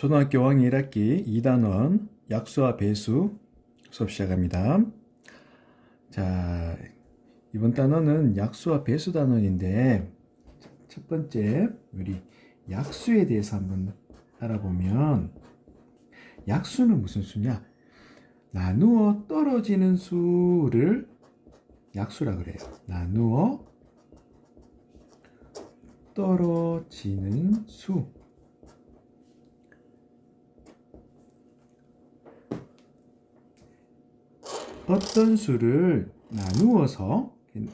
초등학교 5학년 1학기 2단원 약수와 배수 수업 시작합니다. 자, 이번 단원은 약수와 배수 단원인데 첫 번째 우리 약수에 대해서 한번 알아보면 약수는 무슨 수냐? 나누어 떨어지는 수를 약수라 그래요. 나누어 떨어지는 수. 어떤 수를 나누어서,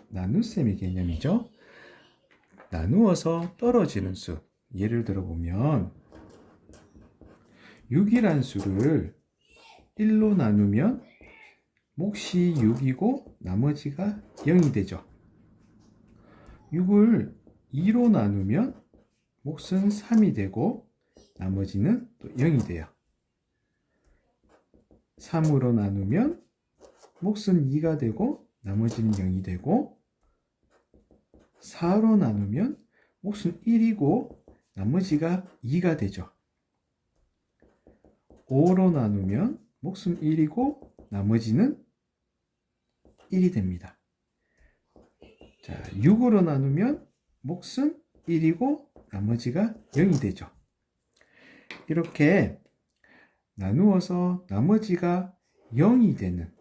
나눗셈의 개념이죠. 나누어서 떨어지는 수. 예를 들어 보면 6이란 수를 1로 나누면 몫이 6이고 나머지가 0이 되죠. 6을 2로 나누면 몫은 3이 되고 나머지는 또 0이 돼요. 3으로 나누면 몫은 2가 되고 나머지는 0이 되고 4로 나누면 몫은 1이고 나머지가 2가 되죠. 5로 나누면 몫은 1이고 나머지는 1이 됩니다. 자, 6으로 나누면 몫은 1이고 나머지가 0이 되죠. 이렇게 나누어서 나머지가 0이 되는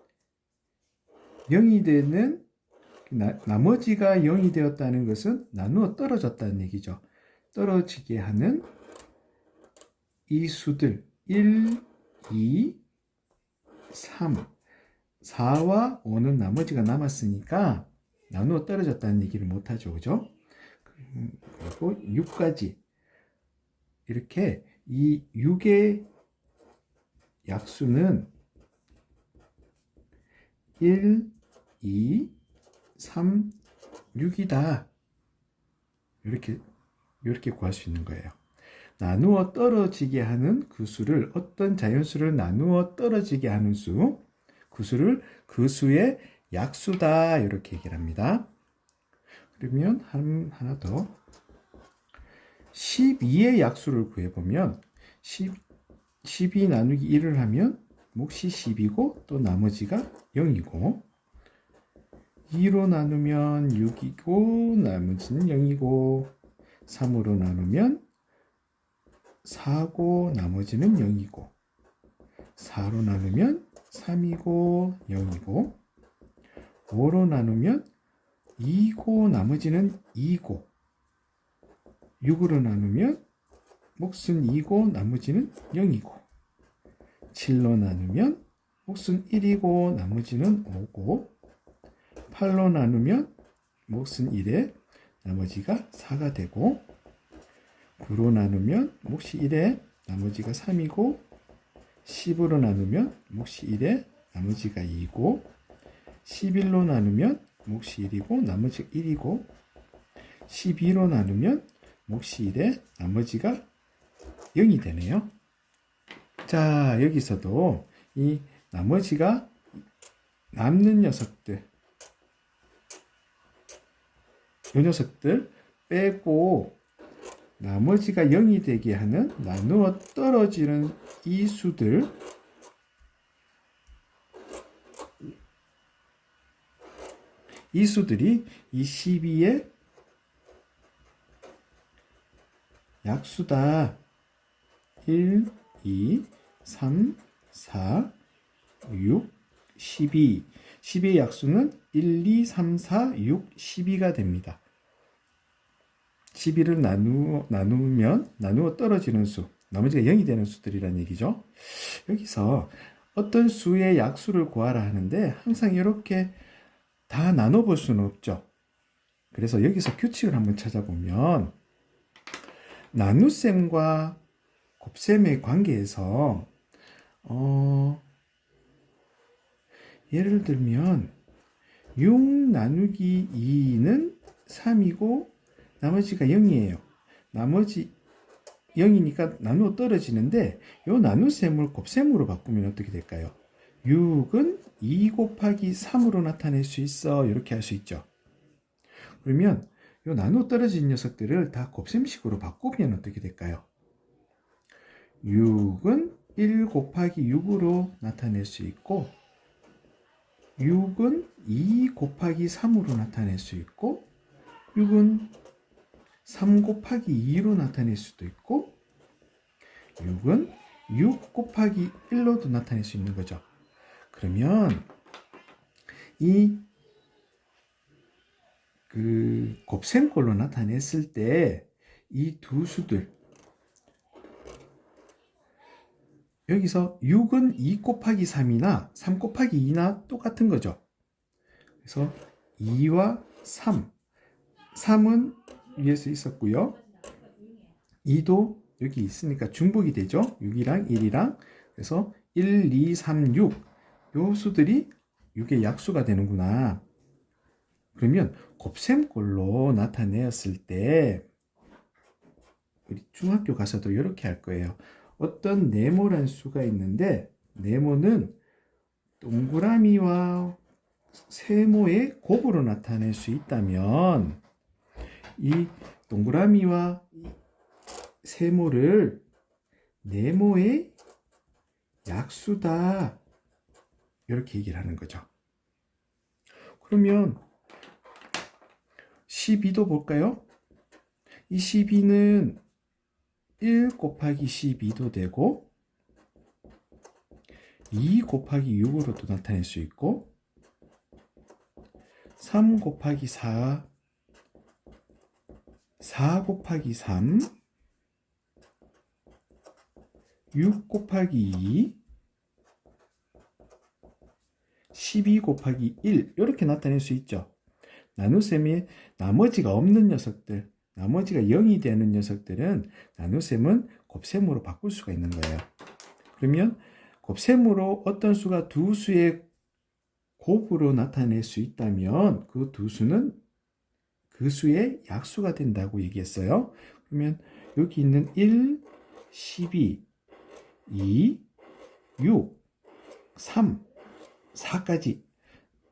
나머지가 0이 되었다는 것은 나누어 떨어졌다는 얘기죠. 떨어지게 하는 이 수들 1, 2, 3, 4와 5는 나머지가 남았으니까 나누어 떨어졌다는 얘기를 못하죠. 그죠? 그리고 6까지 이렇게 이 6의 약수는 1, 2, 3, 6이다. 이렇게 구할 수 있는 거예요. 나누어 떨어지게 하는 그 수를, 어떤 자연수를 나누어 떨어지게 하는 수, 그 수를 그 수의 약수다. 이렇게 얘기를 합니다. 그러면 하나 더. 12의 약수를 구해보면 12 나누기 1을 하면 몫이 10이고 또 나머지가 0이고 2로 나누면 6이고 나머지는 0이고 3으로 나누면 4고 나머지는 0이고 4로 나누면 3이고 0이고 5로 나누면 2고 나머지는 2고 6으로 나누면 몫은 2고 나머지는 0이고 7로 나누면 몫은 1이고 나머지는 5고 8로 나누면 몫은 1에 나머지가 4가 되고 9로 나누면 몫이 1에 나머지가 3이고 10으로 나누면 몫이 1에 나머지가 2고 11로 나누면 몫이 1이고 나머지가 1이고 12로 나누면 몫이 1에 나머지가 0이 되네요. 자, 여기서도 이 나머지가 남는 녀석들, 이 녀석들 빼고 나머지가 0이 되게 하는 나누어 떨어지는 이 수들, 이 수들이 이 12의 약수다. 1, 2, 3, 4, 6, 12. 12의 약수는 1, 2, 3, 4, 6, 12가 됩니다. 12를 나누면 나누어 떨어지는 수, 나머지가 0이 되는 수들이란 얘기죠. 여기서 어떤 수의 약수를 구하라 하는데 항상 이렇게 다 나눠볼 수는 없죠. 그래서 여기서 규칙을 한번 찾아보면 나눗셈과 곱셈의 관계에서 예를 들면 6 나누기 2는 3이고 나머지가 0이에요. 나머지 0이니까 나누어 떨어지는데 이 나눗셈을 곱셈으로 바꾸면 어떻게 될까요? 6은 2 곱하기 3으로 나타낼 수 있어. 이렇게 할 수 있죠. 그러면 이 나누어 떨어진 녀석들을 다 곱셈식으로 바꾸면 어떻게 될까요? 6은 1 곱하기 6으로 나타낼 수 있고 6은 2 곱하기 3으로 나타낼 수 있고 6은 3 곱하기 2로 나타낼 수도 있고 6은 6 곱하기 1로도 나타낼 수 있는 거죠. 그러면 이 곱셈꼴로 나타냈을 때 이 두 수들 여기서 6은 2 곱하기 3이나 3 곱하기 2나 똑같은 거죠. 그래서 2와 3 3은 위에서 있었고요. 2도 여기 있으니까 중복이 되죠. 6이랑 1이랑. 그래서 1, 2, 3, 6. 요 수들이 6의 약수가 되는구나. 그러면 곱셈꼴로 나타내었을 때 우리 중학교 가서도 이렇게 할 거예요. 어떤 네모란 수가 있는데 네모는 동그라미와 세모의 곱으로 나타낼 수 있다면 이 동그라미와 세모를 네모의 약수다 이렇게 얘기를 하는 거죠. 그러면 12도 볼까요? 이 12는 1 곱하기 12도 되고 2 곱하기 6으로도 나타낼 수 있고 3 곱하기 4 4 곱하기 3 6 곱하기 2 12 곱하기 1 이렇게 나타낼 수 있죠. 나눗셈이 나머지가 없는 녀석들 나머지가 0이 되는 녀석들은 나눗셈은 곱셈으로 바꿀 수가 있는 거예요. 그러면 곱셈으로 어떤 수가 두 수의 곱으로 나타낼 수 있다면 그 두 수는 그 수의 약수가 된다고 얘기했어요. 그러면 여기 있는 1, 12, 2, 6, 3, 4까지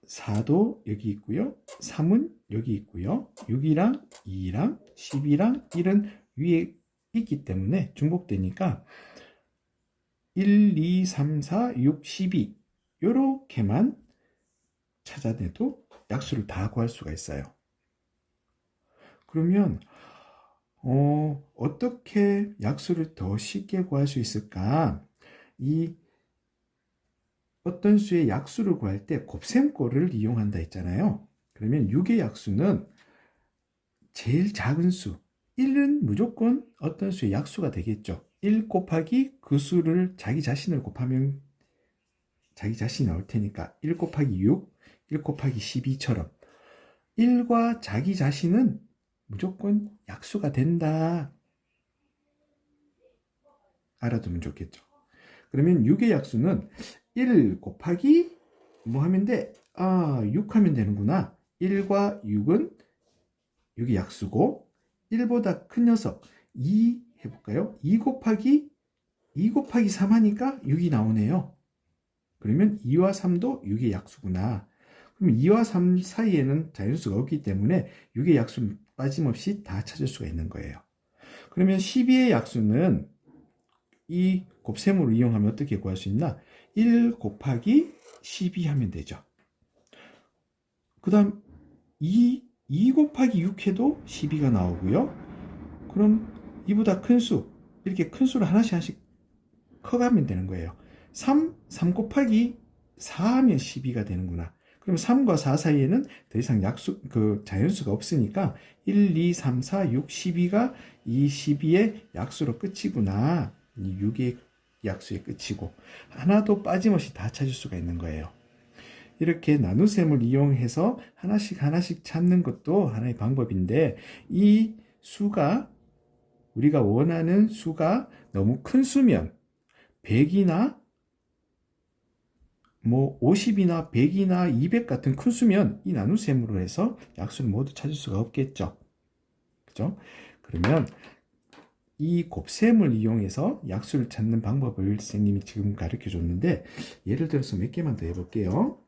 4도 여기 있고요. 3은 여기 있고요. 6이랑 2랑 12랑 1은 위에 있기 때문에 중복되니까 1, 2, 3, 4, 6, 12 이렇게만 찾아내도 약수를 다 구할 수가 있어요. 그러면 어떻게 약수를 더 쉽게 구할 수 있을까? 이 어떤 수의 약수를 구할 때 곱셈꼴을 이용한다 했잖아요. 그러면 6의 약수는 제일 작은 수 1은 무조건 어떤 수의 약수가 되겠죠. 1 곱하기 그 수를 자기 자신을 곱하면 자기 자신이 나올 테니까 1 곱하기 6, 1 곱하기 12처럼 1과 자기 자신은 무조건 약수가 된다. 알아두면 좋겠죠. 그러면 6의 약수는 1 곱하기 뭐 하면 돼? 6 하면 되는구나. 1과 6은 6의 약수고 1보다 큰 녀석 2 해볼까요? 2 곱하기 3 하니까 6이 나오네요. 그러면 2와 3도 6의 약수구나. 그럼 2와 3 사이에는 자연수가 없기 때문에 6의 약수는 빠짐없이 다 찾을 수가 있는 거예요. 그러면 12의 약수는 이 곱셈으로 이용하면 어떻게 구할 수 있나? 1 곱하기 12 하면 되죠. 그 다음 2 곱하기 6 해도 12가 나오고요. 그럼 이보다 큰 수, 이렇게 큰 수를 하나씩 커가면 되는 거예요. 3 곱하기 4 하면 12가 되는구나. 그럼 3과 4 사이에는 더 이상 자연수가 없으니까 1, 2, 3, 4, 6, 12가 이 12의 약수로 끝이구나. 이 6의 약수의 끝이고 하나도 빠짐없이 다 찾을 수가 있는 거예요. 이렇게 나눗셈을 이용해서 하나씩 찾는 것도 하나의 방법인데 이 수가 우리가 원하는 수가 너무 큰 수면 100이나 50이나 100이나 200 같은 큰 수면 이 나눗셈으로 해서 약수를 모두 찾을 수가 없겠죠. 그죠? 그러면 이 곱셈을 이용해서 약수를 찾는 방법을 선생님이 지금 가르쳐 줬는데 예를 들어서 몇 개만 더 해볼게요.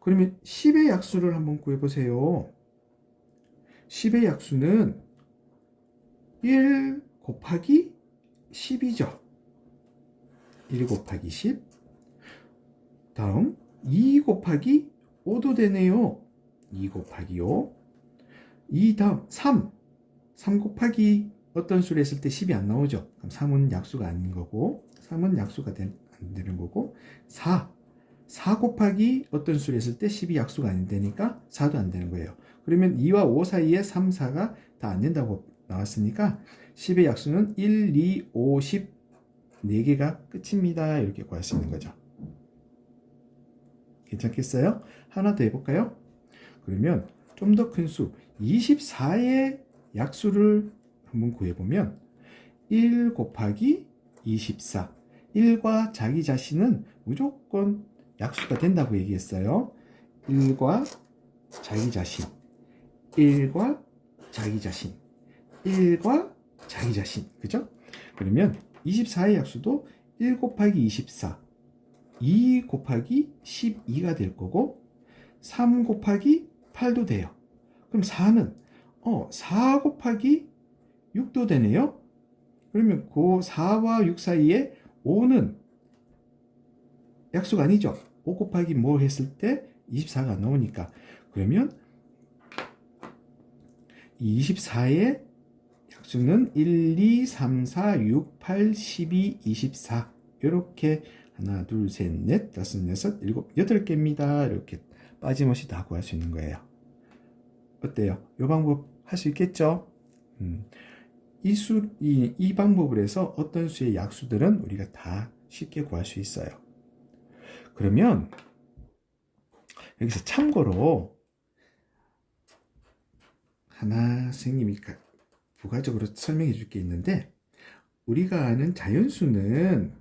그러면 10의 약수를 한번 구해보세요. 10의 약수는 1 곱하기 10이죠. 1 곱하기 10. 다음 2 곱하기 5도 되네요. 2 곱하기 5. 이 다음 3. 3 곱하기 어떤 수를 했을 때 10이 안 나오죠. 그럼 3은 약수가 아닌 거고 3은 약수가 안 되는 거고 4. 4 곱하기 어떤 수를 했을 때 10이 약수가 안 되니까 4도 안 되는 거예요. 그러면 2와 5 사이에 3, 4가 다 안 된다고 나왔으니까 10의 약수는 1, 2, 5, 10 4개가 끝입니다. 이렇게 구할 수 있는 거죠. 괜찮겠어요? 하나 더 해볼까요? 그러면 좀 더 큰 수 24의 약수를 한번 구해보면 1 곱하기 24. 1과 자기 자신은 무조건 약수가 된다고 얘기했어요. 1과 자기 자신, 1과 자기 자신, 1과 자기 자신. 그죠? 그러면 24의 약수도 1 곱하기 24, 2 곱하기 12가 될 거고 3 곱하기 8도 돼요. 그럼 4는 4 곱하기 6도 되네요. 그러면 그 4와 6 사이에 5는 약수가 아니죠. 5 곱하기 뭐 했을 때 24가 나오니까. 그러면 24의 약수는 1, 2, 3, 4, 6, 8, 12, 24 이렇게 하나, 둘, 셋, 넷, 다섯, 여섯, 일곱, 8개입니다. 이렇게 빠짐없이 다 구할 수 있는 거예요. 어때요? 이 방법 할 수 있겠죠? 이 방법을 해서 어떤 수의 약수들은 우리가 다 쉽게 구할 수 있어요. 그러면 여기서 참고로 하나 선생님이 부가적으로 설명해 줄 게 있는데 우리가 아는 자연수는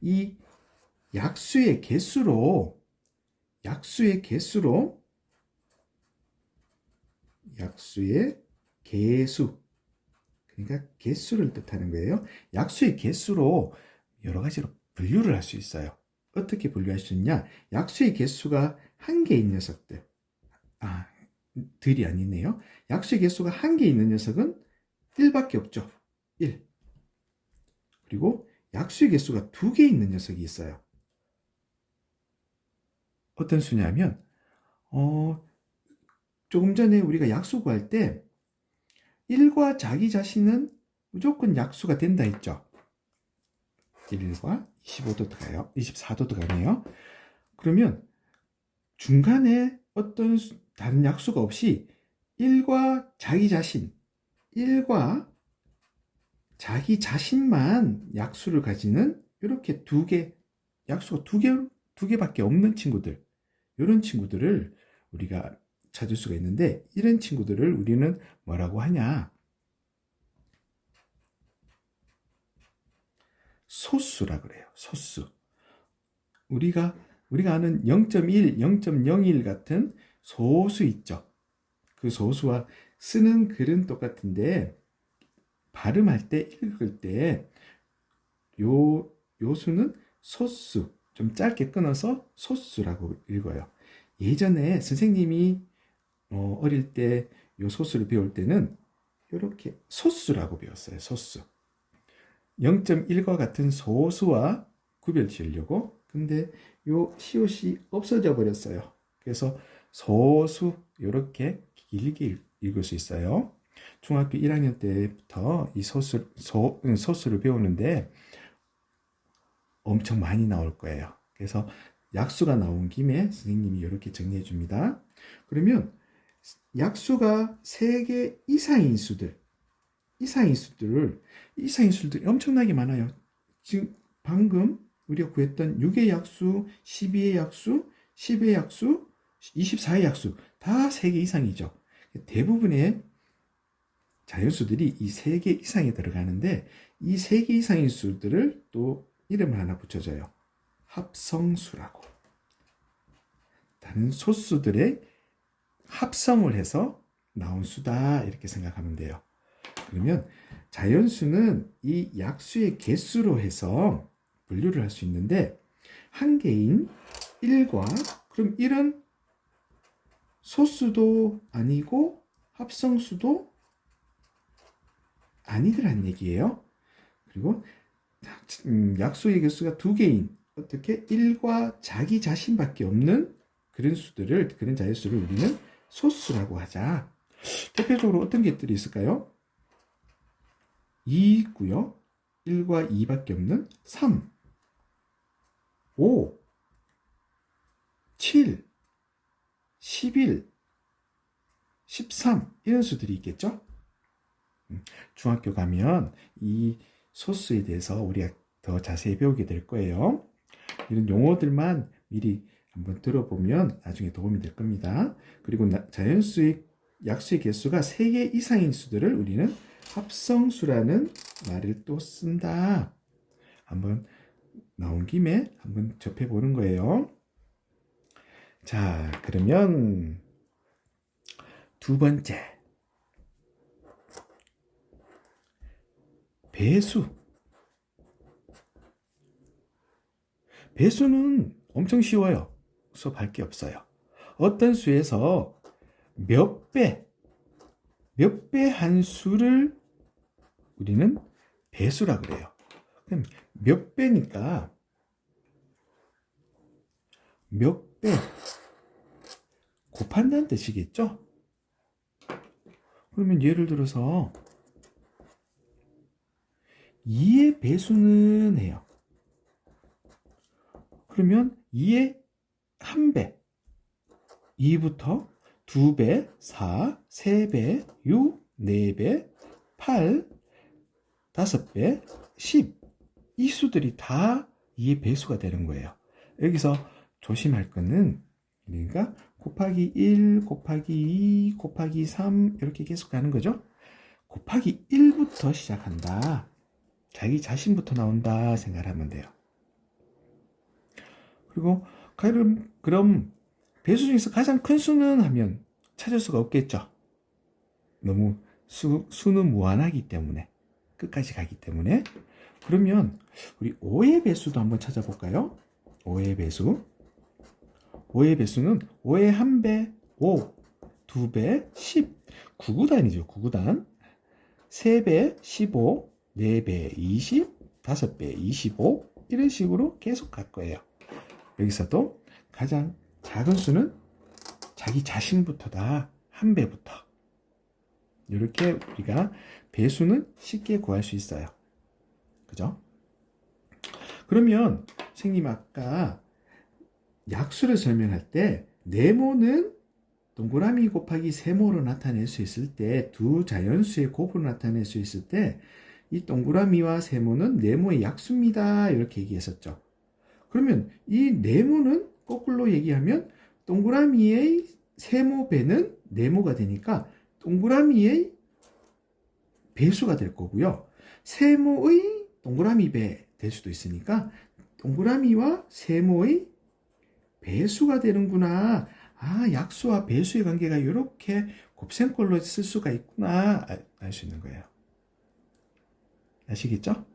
이 약수의 개수로 약수의 개수 그러니까 개수를 뜻하는 거예요. 약수의 개수로 여러 가지로 분류를 할 수 있어요. 어떻게 분류할 수 있냐? 약수의 개수가 한 개인 녀석들. 들이 아니네요. 약수의 개수가 한 개 있는 녀석은 1밖에 없죠. 1. 그리고 약수의 개수가 2개 있는 녀석이 있어요. 어떤 수냐면 조금 전에 우리가 약수 구할 때 1과 자기 자신은 무조건 약수가 된다 했죠. 1과 25도 들어가요. 24도 들어가네요. 그러면 중간에 어떤 다른 약수가 없이 1과 자기 자신, 1과 자기 자신만 약수를 가지는 이렇게 약수가 두 개밖에 없는 친구들, 이런 친구들을 우리가 찾을 수가 있는데, 이런 친구들을 우리는 뭐라고 하냐? 소수라 그래요. 소수. 우리가 아는 0.1, 0.01 같은 소수 있죠. 그 소수와 쓰는 글은 똑같은데 발음할 때 읽을 때 요 수는 소수, 좀 짧게 끊어서 소수라고 읽어요. 예전에 선생님이 어릴 때 요 소수를 배울 때는 이렇게 소수라고 배웠어요. 소수. 0.1과 같은 소수와 구별 지으려고. 근데 요 시옷이 없어져 버렸어요. 그래서 소수 이렇게 길게 읽을 수 있어요. 중학교 1학년 때부터 이 소수를 배우는데 엄청 많이 나올 거예요. 그래서 약수가 나온 김에 선생님이 이렇게 정리해 줍니다. 그러면 약수가 3개 이상인 수들이 엄청나게 많아요. 지금 방금 우리가 구했던 6의 약수, 12의 약수, 10의 약수, 24의 약수 다 3개 이상이죠. 대부분의 자연수들이 이 3개 이상에 들어가는데 이 3개 이상의 수들을 또 이름을 하나 붙여줘요. 합성수라고. 다른 소수들의 합성을 해서 나온 수다 이렇게 생각하면 돼요. 그러면 자연수는 이 약수의 개수로 해서 분류를 할 수 있는데 한 개인 1과 그럼 1은 소수도 아니고 합성수도 아니더란 얘기예요. 그리고 약수의 개수가 두 개인 어떻게 1과 자기 자신밖에 없는 그런 수들을, 그런 자연수를 우리는 소수라고 하자. 대표적으로 어떤 것들이 있을까요? 2 있고요. 1과 2밖에 없는 3, 5, 7, 11, 13 이런 수들이 있겠죠? 중학교 가면 이 소수에 대해서 우리가 더 자세히 배우게 될 거예요. 이런 용어들만 미리 한번 들어보면 나중에 도움이 될 겁니다. 그리고 자연수의 약수의 개수가 3개 이상인 수들을 우리는 합성수라는 말을 또 쓴다. 한번 나온 김에 한번 접해보는 거예요. 자, 그러면 두 번째, 배수. 배수는 엄청 쉬워요. 수업할 게 없어요. 어떤 수에서 몇 배 한 수를 우리는 배수라 그래요. 그럼 몇 배니까 몇 배 곱한다는 뜻이겠죠? 그러면 예를 들어서 2의 배수는 해요. 그러면 2의 1배, 2부터 2배, 4, 3배, 6, 4배, 8, 5배, 10. 이 수들이 다 2의 배수가 되는 거예요. 여기서 조심할 거는 그러니까 곱하기 1, 곱하기 2, 곱하기 3 이렇게 계속 가는 거죠. 곱하기 1부터 시작한다. 자기 자신부터 나온다 생각하면 돼요. 그리고 그럼 배수 중에서 가장 큰 수는 하면 찾을 수가 없겠죠. 너무 수는 무한하기 때문에, 끝까지 가기 때문에. 그러면 우리 5의 배수도 한번 찾아볼까요? 5의 배수. 5의 배수는 5의 1배 5, 2배 10, 9구단이죠. 9구단. 3배 15, 4배 20, 5배 25 이런 식으로 계속 갈 거예요. 여기서도 가장 작은 수는 자기 자신부터다. 1배부터. 이렇게 우리가 배수는 쉽게 구할 수 있어요. 그죠? 그러면 선생님 아까 약수를 설명할 때 네모는 동그라미 곱하기 세모로 나타낼 수 있을 때, 두 자연수의 곱으로 나타낼 수 있을 때 이 동그라미와 세모는 네모의 약수입니다. 이렇게 얘기했었죠. 그러면 이 네모는 거꾸로 얘기하면 동그라미의 세모배는 네모가 되니까 동그라미의 배수가 될 거고요. 세모의 동그라미 배 될 수도 있으니까 동그라미와 세모의 배수가 되는구나. 아, 약수와 배수의 관계가 이렇게 곱셈꼴로 쓸 수가 있구나. 알 수 있는 거예요. 아시겠죠?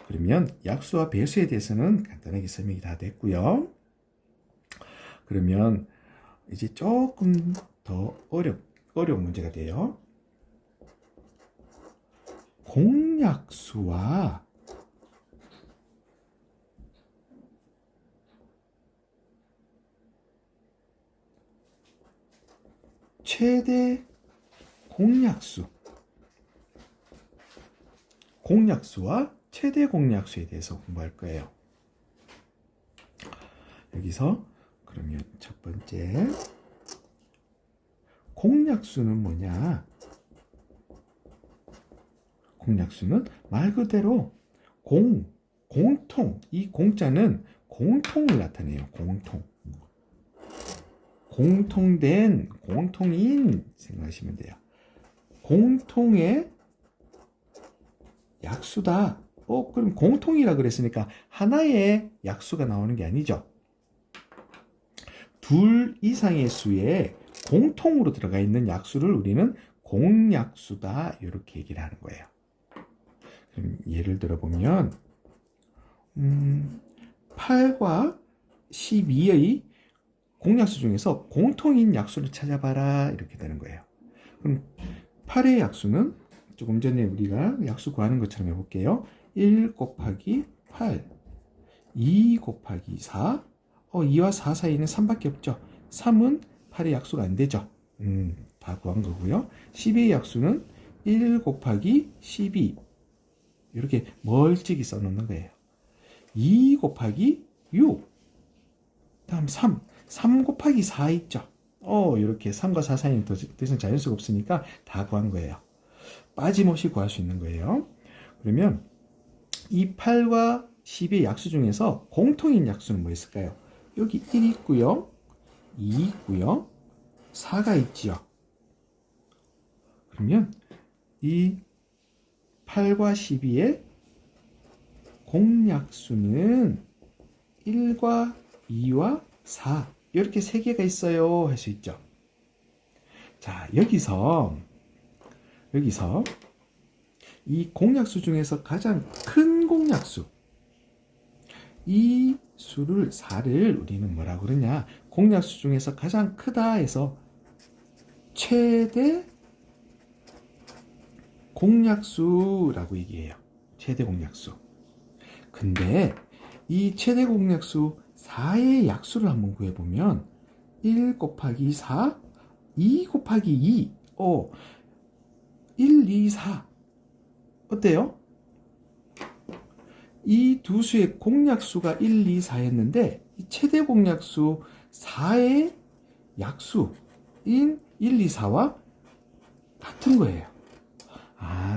그러면 약수와 배수에 대해서는 간단하게 설명이 다 됐고요. 그러면 이제 조금 더 어려운 문제가 돼요. 공약수와 최대 공약수와 최대 공약수에 대해서 공부할 거예요. 여기서 그러면 첫 번째 공약수는 뭐냐? 공약수는 말 그대로 공통, 이 공자는 공통을 나타내요. 공통인 생각하시면 돼요. 공통의 약수다. 그럼 공통이라 그랬으니까 하나의 약수가 나오는 게 아니죠. 둘 이상의 수에 공통으로 들어가 있는 약수를 우리는 공약수다. 이렇게 얘기를 하는 거예요. 그럼 예를 들어보면 8과 12의 공약수 중에서 공통인 약수를 찾아봐라. 이렇게 되는 거예요. 그럼 8의 약수는 조금 전에 우리가 약수 구하는 것처럼 해볼게요. 1 곱하기 8, 2 곱하기 4, 2와 4 사이에는 3밖에 없죠. 3은 8의 약수가 안 되죠. 다 구한 거고요. 12의 약수는 1 곱하기 12, 이렇게 멀찍이 써놓는 거예요. 2 곱하기 6, 다음 3 곱하기 4 있죠. 이렇게 3과 4 사이는 더 이상 자연수가 없으니까 다 구한 거예요. 빠짐없이 구할 수 있는 거예요. 그러면 이 8과 10의 약수 중에서 공통인 약수는 뭐 있을까요? 여기 1 있고요, 2 있고요, 4가 있지요. 그러면 이 8과 12의 공약수는 1과 2와 4, 이렇게 세 개가 있어요 할 수 있죠. 자, 여기서 이 공약수 중에서 가장 큰 공약수, 이 수를 4를 우리는 뭐라고 그러냐, 공약수 중에서 가장 크다 해서 최대 공약수라고 얘기해요. 최대 공약수. 근데 이 최대 공약수 4의 약수를 한번 구해보면 1 곱하기 4, 2 곱하기 2, 1, 2, 4 어때요? 이 두 수의 공약수가 1, 2, 4였는데 최대 공약수 4의 약수인 1, 2, 4와 같은 거예요.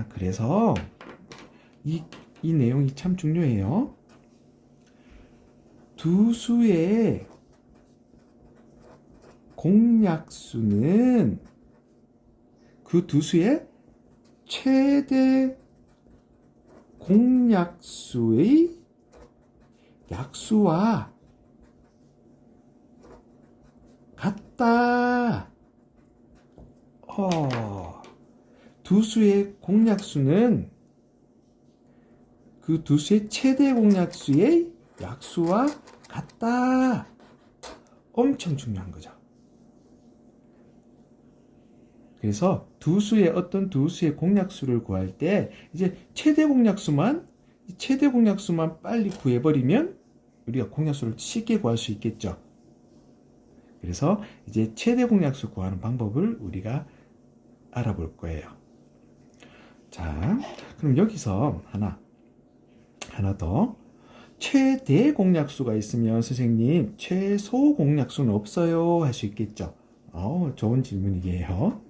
그래서 이 내용이 참 중요해요. 두 수의 공약수는 그 두 수의 최대 공약수의 약수와 같다. 두 수의 공약수는 그 두 수의 최대 공약수의 약수와 같다. 엄청 중요한 거죠. 그래서 어떤 두 수의 공약수를 구할 때 이제 최대 공약수만 빨리 구해버리면 우리가 공약수를 쉽게 구할 수 있겠죠. 그래서 이제 최대 공약수 구하는 방법을 우리가 알아볼 거예요. 자, 그럼 여기서 하나 더. 최대 공약수가 있으면 선생님 최소 공약수는 없어요 할 수 있겠죠. 좋은 질문이에요.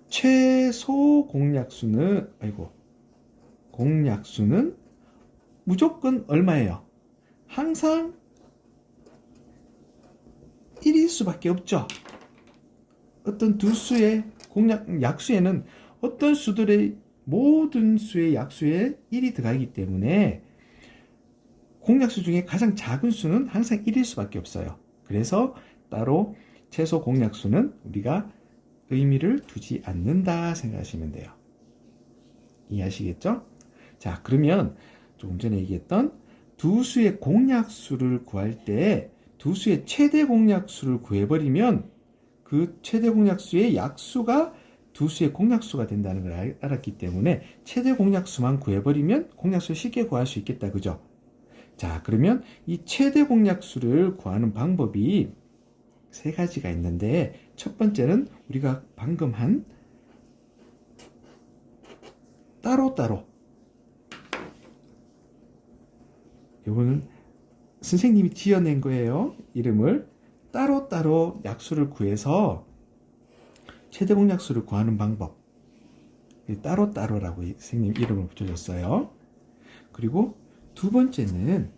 최소 공약수는 무조건 얼마예요? 항상 1일 수밖에 없죠. 어떤 두 수의 약수에는 어떤 수들의 모든 수의 약수에 1이 들어가기 때문에 공약수 중에 가장 작은 수는 항상 1일 수밖에 없어요. 그래서 따로 최소 공약수는 우리가 의미를 두지 않는다 생각하시면 돼요. 이해하시겠죠? 자, 그러면 조금 전에 얘기했던 두 수의 공약수를 구할 때 두 수의 최대 공약수를 구해버리면 그 최대 공약수의 약수가 두 수의 공약수가 된다는 걸 알았기 때문에 최대 공약수만 구해버리면 공약수를 쉽게 구할 수 있겠다. 그죠? 자, 그러면 이 최대 공약수를 구하는 방법이 세 가지가 있는데 첫 번째는 우리가 방금 한 따로따로, 이거는 선생님이 지어낸 거예요. 이름을 따로따로 약수를 구해서 최대 공약수를 구하는 방법, 따로따로라고 선생님 이름을 붙여줬어요. 그리고 두 번째는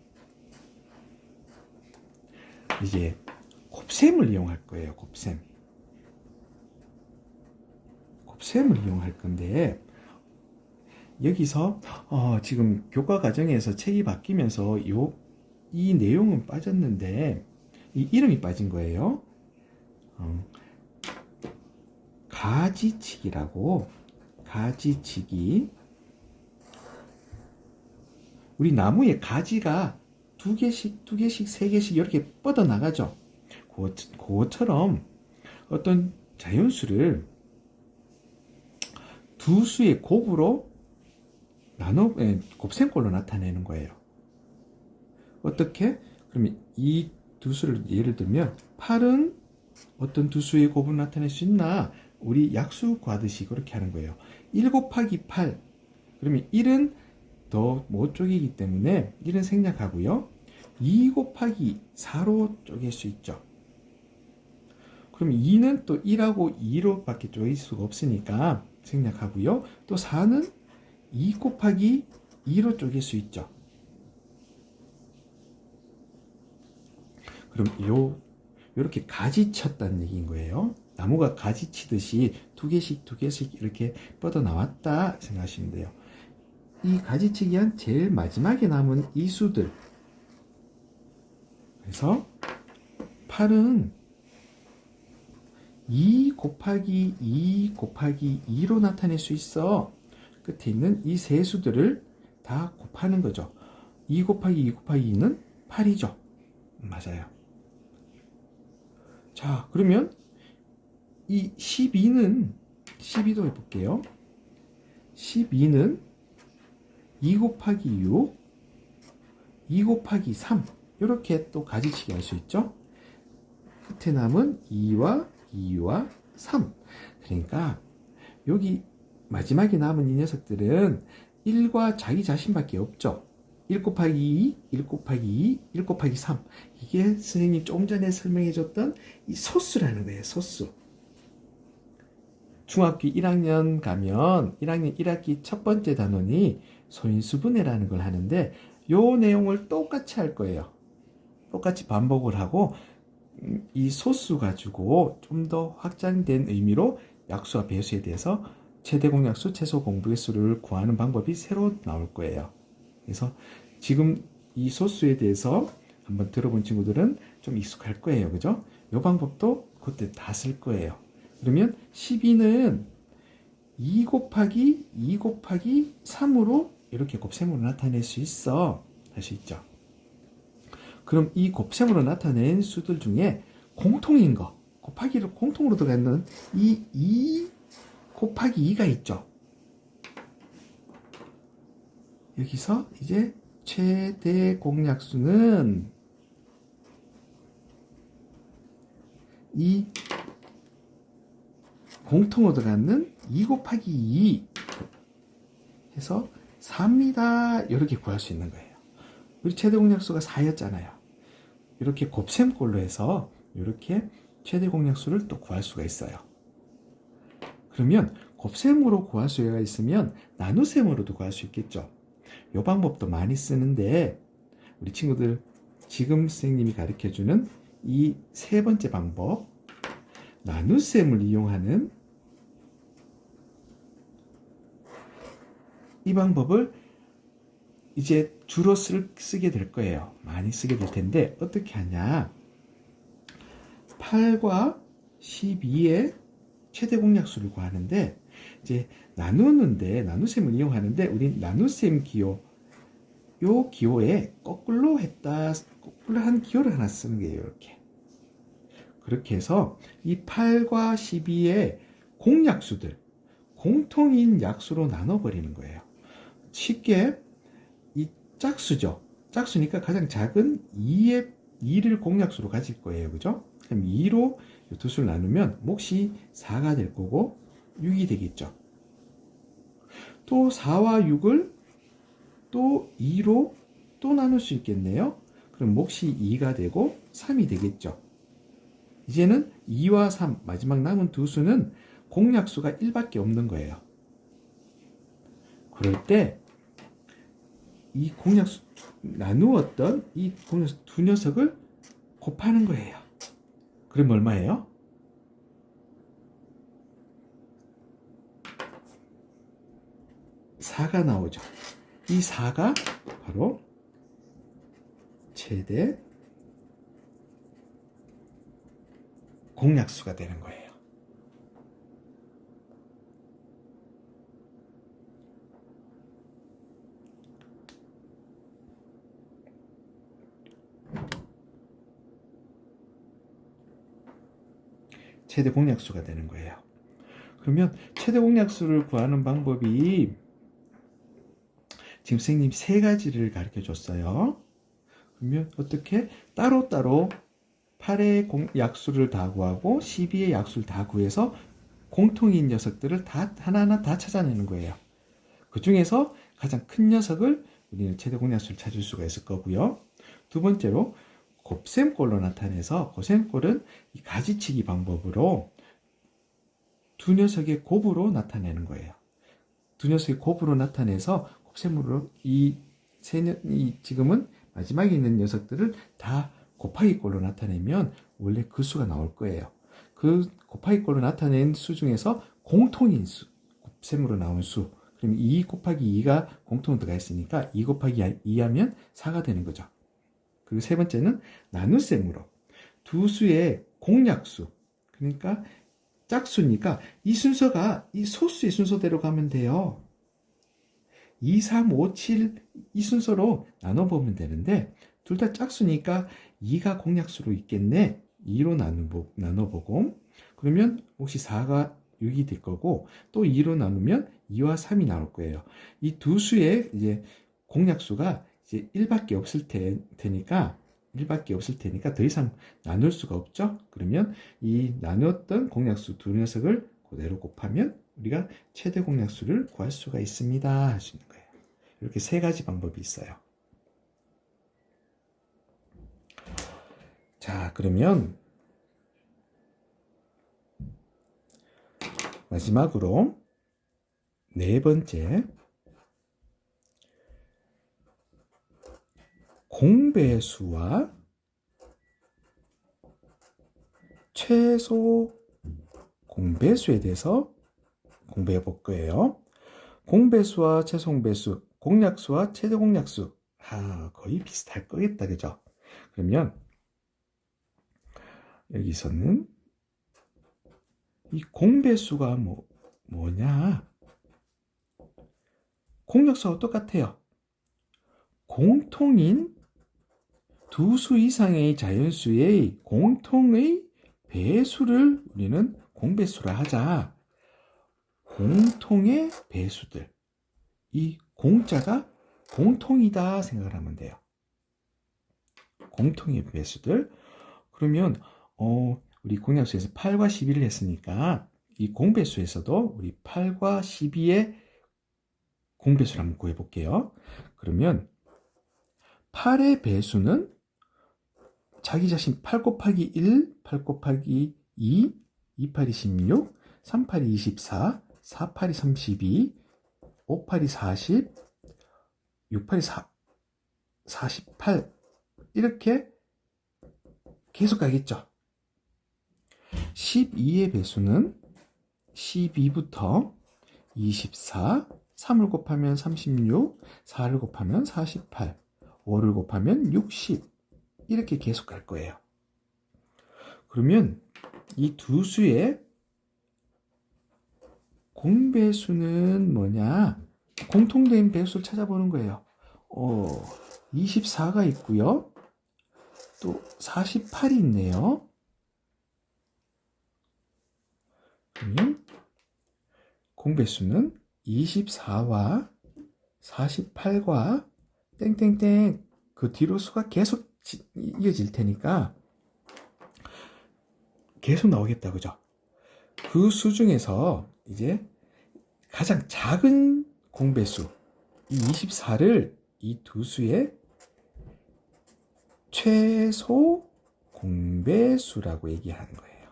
이제 곱셈을 이용할 거예요. 곱셈을 이용할 건데 여기서 지금 교과 과정에서 책이 바뀌면서 이 내용은 빠졌는데 이 이름이 빠진 거예요. 가지치기라고. 가지치기. 우리 나무에 가지가 두 개씩, 세 개씩 이렇게 뻗어 나가죠. 그것처럼 어떤 자연수를 두 수의 곱으로 곱셈꼴로 나타내는 거예요. 어떻게? 그러면 이 두 수를 예를 들면 8은 어떤 두 수의 곱을 나타낼 수 있나? 우리 약수 구하듯이 그렇게 하는 거예요. 1 곱하기 8. 그러면 1은 더 못 쪼개기 때문에 1은 생략하고요. 2 곱하기 4로 쪼갤 수 있죠. 그럼 2는 또 1하고 2로 밖에 쪼갤 수가 없으니까 생략하고요. 또 4는 2 곱하기 2로 쪼갤 수 있죠. 그럼 요렇게 가지쳤다는 얘기인 거예요. 나무가 가지치듯이 두 개씩 이렇게 뻗어 나왔다 생각하시면 돼요. 이 가지치기 한 제일 마지막에 남은 이 수들. 그래서 8은 2 곱하기 2 곱하기 2로 나타낼 수 있어. 끝에 있는 이 세 수들을 다 곱하는 거죠. 2 곱하기 2 곱하기 2는 8이죠. 맞아요. 자, 그러면 이 12도 해볼게요. 12는 2 곱하기 6, 2 곱하기 3 이렇게 또 가지치기 할 수 있죠. 끝에 남은 2와 3. 그러니까 여기 마지막에 남은 이 녀석들은 1과 자기 자신밖에 없죠. 1 곱하기 2, 1 곱하기 2, 1 곱하기 3. 이게 선생님이 조금 전에 설명해줬던 이 소수라는 거예요. 소수. 중학교 1학년 가면 1학년 1학기 첫 번째 단원이 소인수분해라는 걸 하는데 요 내용을 똑같이 할 거예요. 똑같이 반복을 하고 이 소수 가지고 좀 더 확장된 의미로 약수와 배수에 대해서 최대 공약수, 최소 공배수를 구하는 방법이 새로 나올 거예요. 그래서 지금 이 소수에 대해서 한번 들어본 친구들은 좀 익숙할 거예요. 그죠? 이 방법도 그때 다 쓸 거예요. 그러면 12는 2 곱하기 2 곱하기 3으로 이렇게 곱셈으로 나타낼 수 있어. 할 수 있죠. 그럼 이 곱셈으로 나타낸 수들 중에 공통인 거, 곱하기를 공통으로 들어가는 이 2 곱하기 2가 있죠. 여기서 이제 최대 공약수는 이 공통으로 들어가는 2 곱하기 2 해서 4입니다. 이렇게 구할 수 있는 거예요. 우리 최대 공약수가 4였잖아요. 이렇게 곱셈꼴로 해서 이렇게 최대 공약수를 또 구할 수가 있어요. 그러면 곱셈으로 구할 수가 있으면 나눗셈으로도 구할 수 있겠죠. 이 방법도 많이 쓰는데 우리 친구들 지금 선생님이 가르쳐주는 이 세 번째 방법 나눗셈을 이용하는 이 방법을 이제 주로 쓰게 될 거예요. 많이 쓰게 될 텐데 어떻게 하냐 8과 12의 최대 공약수를 구하는데 이제 나누셈을 이용하는데 우린 나눗셈 기호 요 기호에 거꾸로 한 기호를 하나 쓰는 거예요. 이렇게 그렇게 해서 이 8과 12의 공약수들 공통인 약수로 나눠버리는 거예요. 쉽게 이 짝수죠. 짝수니까 가장 작은 2를 공약수로 가질 거예요. 그죠? 그럼 2로 두 수를 나누면 몫이 4가 될 거고 6이 되겠죠. 또 4와 6을 또 2로 또 나눌 수 있겠네요. 그럼 몫이 2가 되고 3이 되겠죠. 이제는 2와 3 마지막 남은 두 수는 공약수가 1밖에 없는 거예요. 그럴 때 이 공약수 나누었던 이 공약수 두 녀석을 곱하는 거예요. 그럼 얼마예요? 4가 나오죠. 이 4가 바로 최대 공약수가 되는 거예요. 최대 공약수가 되는 거예요. 그러면 최대 공약수를 구하는 방법이 지금 선생님 세 가지를 가르쳐 줬어요. 그러면 어떻게 따로따로 8의 약수를 다 구하고 12의 약수를 다 구해서 공통인 녀석들을 다 하나하나 다 찾아내는 거예요. 그 중에서 가장 큰 녀석을 우리는 최대 공약수를 찾을 수가 있을 거고요. 두 번째로 곱셈꼴로 나타내서 곱셈꼴은 이 가지치기 방법으로 두 녀석의 곱으로 나타내는 거예요. 두 녀석의 곱으로 나타내서 곱셈으로 이 지금은 마지막에 있는 녀석들을 다 곱하기 꼴로 나타내면 원래 그 수가 나올 거예요. 그 곱하기 꼴로 나타낸 수 중에서 공통인 수, 곱셈으로 나온 수. 그럼 2 곱하기 2가 공통으로 들어가 있으니까 2 곱하기 2 하면 4가 되는 거죠. 그리고 세 번째는 나눗셈으로 두 수의 공약수. 그러니까 짝수니까 이 순서가 이 소수의 순서대로 가면 돼요. 2, 3, 5, 7 이 순서로 나눠보면 되는데 둘 다 짝수니까 2가 공약수로 있겠네. 2로 나눠보고 그러면 혹시 4가 6이 될 거고 또 2로 나누면 2와 3이 나올 거예요. 이 두 수의 이제 공약수가 이제 1밖에 없을 테니까 1밖에 없을 테니까 더 이상 나눌 수가 없죠. 그러면 이 나눴던 공약수 두 녀석을 그대로 곱하면 우리가 최대 공약수를 구할 수가 있습니다. 할 수 있는 거예요. 이렇게 세 가지 방법이 있어요. 자, 그러면 마지막으로 네 번째 공배수와 최소 공배수에 대해서 공부해 볼 거예요. 공배수와 최소 공배수, 공약수와 최대 공약수. 거의 비슷할 거겠다. 그죠? 그러면 여기서는 이 공배수가 뭐냐? 공약수와 똑같아요. 공통인 두 수 이상의 자연수의 공통의 배수를 우리는 공배수라 하자. 공통의 배수들. 이 공자가 공통이다 생각을 하면 돼요. 공통의 배수들. 그러면 우리 공약수에서 8과 12를 했으니까 이 공배수에서도 우리 8과 12의 공배수를 한번 구해볼게요. 그러면 8의 배수는 자기 자신 8 곱하기 1, 8 곱하기 2, 2, 8이 16, 3, 8이 24, 4, 8이 32, 5, 8이 40, 6, 8이 48 이렇게 계속 가겠죠. 12의 배수는 12부터 24, 3을 곱하면 36, 4를 곱하면 48, 5를 곱하면 60 이렇게 계속 갈 거예요. 그러면 이 두 수의 공배수는 뭐냐? 공통된 배수를 찾아보는 거예요. 24가 있고요. 또 48이 있네요. 그러면 공배수는 24와 48과 땡땡땡 그 뒤로 수가 계속 이어질 테니까 계속 나오겠다. 그죠? 그 수 중에서 이제 가장 작은 공배수 이 24를 이 두 수의 최소 공배수라고 얘기하는 거예요.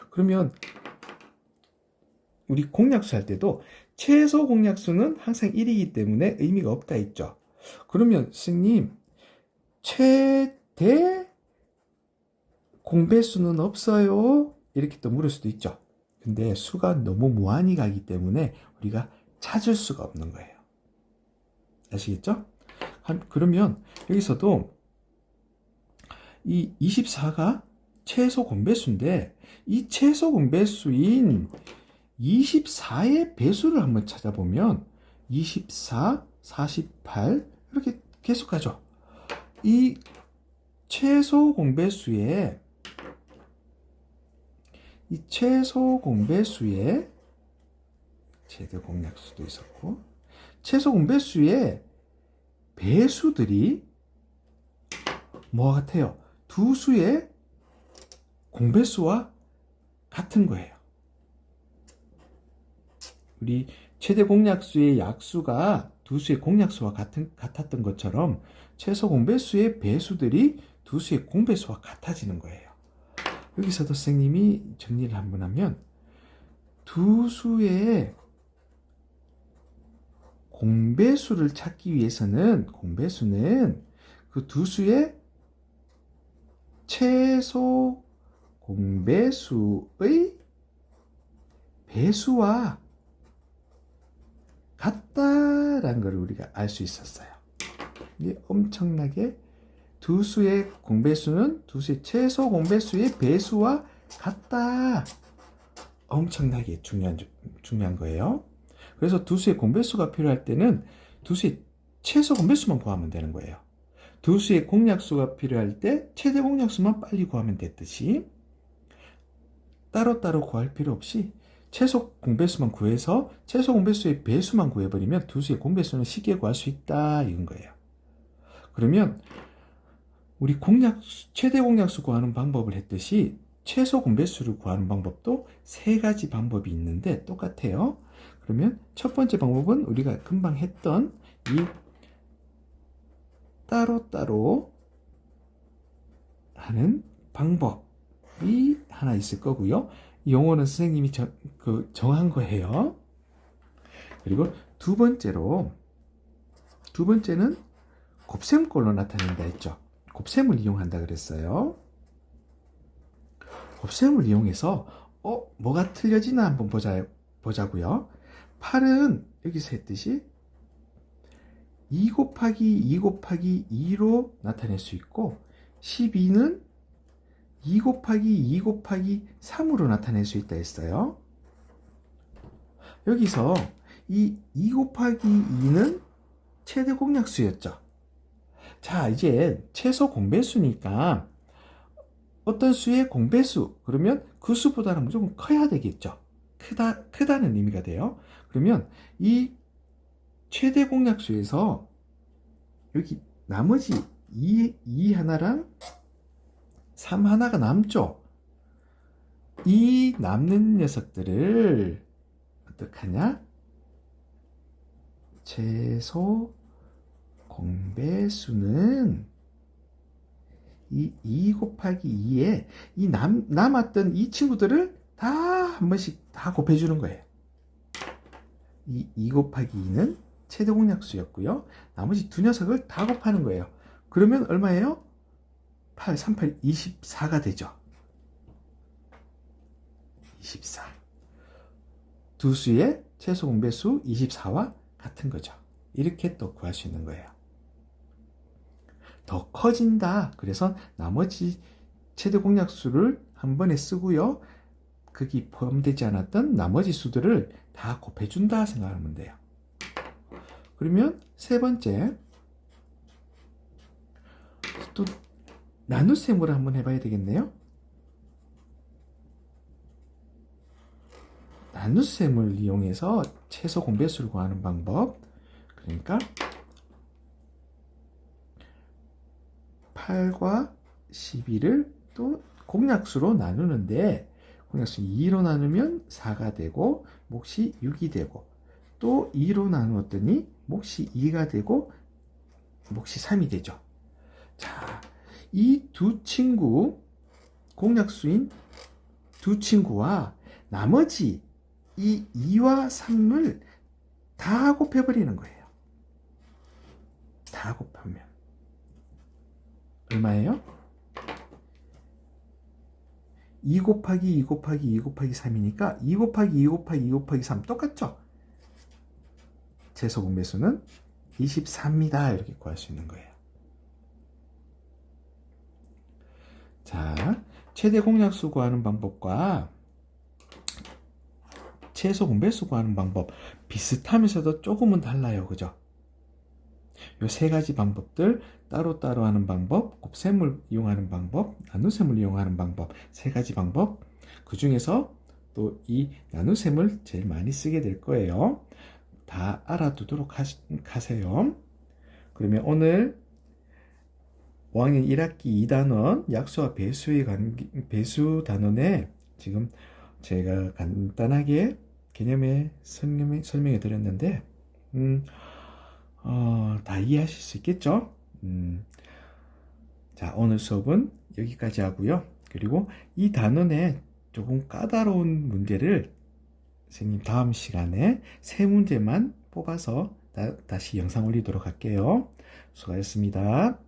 그러면 우리 공약수 할 때도 최소 공약수는 항상 1이기 때문에 의미가 없다 했죠. 그러면 스님 최대 공배수는 없어요? 이렇게 또 물을 수도 있죠. 근데 수가 너무 무한히 가기 때문에 우리가 찾을 수가 없는 거예요. 아시겠죠? 그러면 여기서도 이 24가 최소 공배수인데 이 최소 공배수인 24의 배수를 한번 찾아보면 24, 48 이렇게 계속 가죠. 이 최소 공배수의 이 최소 공배수의 최대 공약수도 있었고 최소 공배수의 배수들이 뭐 같아요? 두 수의 공배수와 같은 거예요. 우리 최대 공약수의 약수가 두 수의 공약수와 같았던 것처럼 최소 공배수의 배수들이 두 수의 공배수와 같아지는 거예요. 여기서도 선생님이 정리를 한번 하면 두 수의 공배수를 찾기 위해서는 공배수는 그 두 수의 최소 공배수의 배수와 같다라는 걸 우리가 알 수 있었어요. 이게 엄청나게 두 수의 공배수는 두 수의 최소 공배수의 배수와 같다. 엄청나게 중요한 거예요. 그래서 두 수의 공배수가 필요할 때는 두 수의 최소 공배수만 구하면 되는 거예요. 두 수의 공약수가 필요할 때 최대 공약수만 빨리 구하면 됐듯이 따로따로 구할 필요 없이 최소 공배수만 구해서 최소 공배수의 배수만 구해버리면 두 수의 공배수는 쉽게 구할 수 있다 이건 거예요. 그러면 우리 최대 공약수 구하는 방법을 했듯이 최소 공배수를 구하는 방법도 세 가지 방법이 있는데 똑같아요. 그러면 첫 번째 방법은 우리가 금방 했던 이 따로따로 하는 방법이 하나 있을 거고요. 용어는 선생님이 정한 거예요. 그리고 두 번째는 곱셈꼴로 나타낸다 했죠. 곱셈을 이용한다 그랬어요. 곱셈을 이용해서 뭐가 틀려지나 한번 보자고요. 8은 여기서 했듯이 2 곱하기 2 곱하기 2로 나타낼 수 있고 12는 2 곱하기 2 곱하기 3으로 나타낼 수 있다 했어요. 여기서 이 2 곱하기 2는 최대 공약수였죠. 자, 이제 최소 공배수니까 어떤 수의 공배수, 그러면 그 수보다는 무조건 커야 되겠죠. 크다는 의미가 돼요. 그러면 이 최대 공약수에서 여기 나머지 2 하나랑 3 하나가 남죠. 이 남는 녀석들을 어떡하냐? 최소 공배수는 이 2 곱하기 2에 이 남았던 이 친구들을 다 한 번씩 다 곱해주는 거예요. 이 2 곱하기 2는 최대 공약수였고요. 나머지 두 녀석을 다 곱하는 거예요. 그러면 얼마예요? 8, 3, 8, 24가 되죠. 24. 두 수의 최소 공배수 24와 같은 거죠. 이렇게 또 구할 수 있는 거예요. 더 커진다. 그래서 나머지 최대 공약수를 한 번에 쓰고요. 거기 포함되지 않았던 나머지 수들을 다 곱해준다 생각하면 돼요. 그러면 세 번째, 또 나눗셈으로 한번 해봐야 되겠네요. 나눗셈을 이용해서 최소 공배수를 구하는 방법. 그러니까 8과 12를 또 공약수로 나누는데 공약수 2로 나누면 4가 되고 몫이 6이 되고 또 2로 나누었더니 몫이 2가 되고 몫이 3이 되죠. 자, 이 두 친구, 공약수인 두 친구와 나머지 이 2와 3을 다 곱해버리는 거예요. 다 곱하면 얼마예요? 2 곱하기 2 곱하기 2 곱하기 3이니까 2 곱하기 2 곱하기 2 곱하기 3 똑같죠? 최소 공배수는 24입니다. 이렇게 구할 수 있는 거예요. 자, 최대 공약수 구하는 방법과 최소 공배수 구하는 방법 비슷하면서도 조금은 달라요. 그죠? 요 세 가지 방법들 따로따로 하는 방법, 곱셈을 이용하는 방법, 나눗셈을 이용하는 방법 세 가지 방법 그 중에서 또 이 나눗셈을 제일 많이 쓰게 될 거예요. 다 알아두도록 하세요. 그러면 오늘 5학년 1학기 2단원 약수와 배수의 배수 단원에 지금 제가 간단하게 개념에 설명해 드렸는데 다 이해하실 수 있겠죠? 자, 오늘 수업은 여기까지 하고요. 그리고 이 단원에 조금 까다로운 문제를 선생님 다음 시간에 세 문제만 뽑아서 다시 영상 올리도록 할게요. 수고하셨습니다.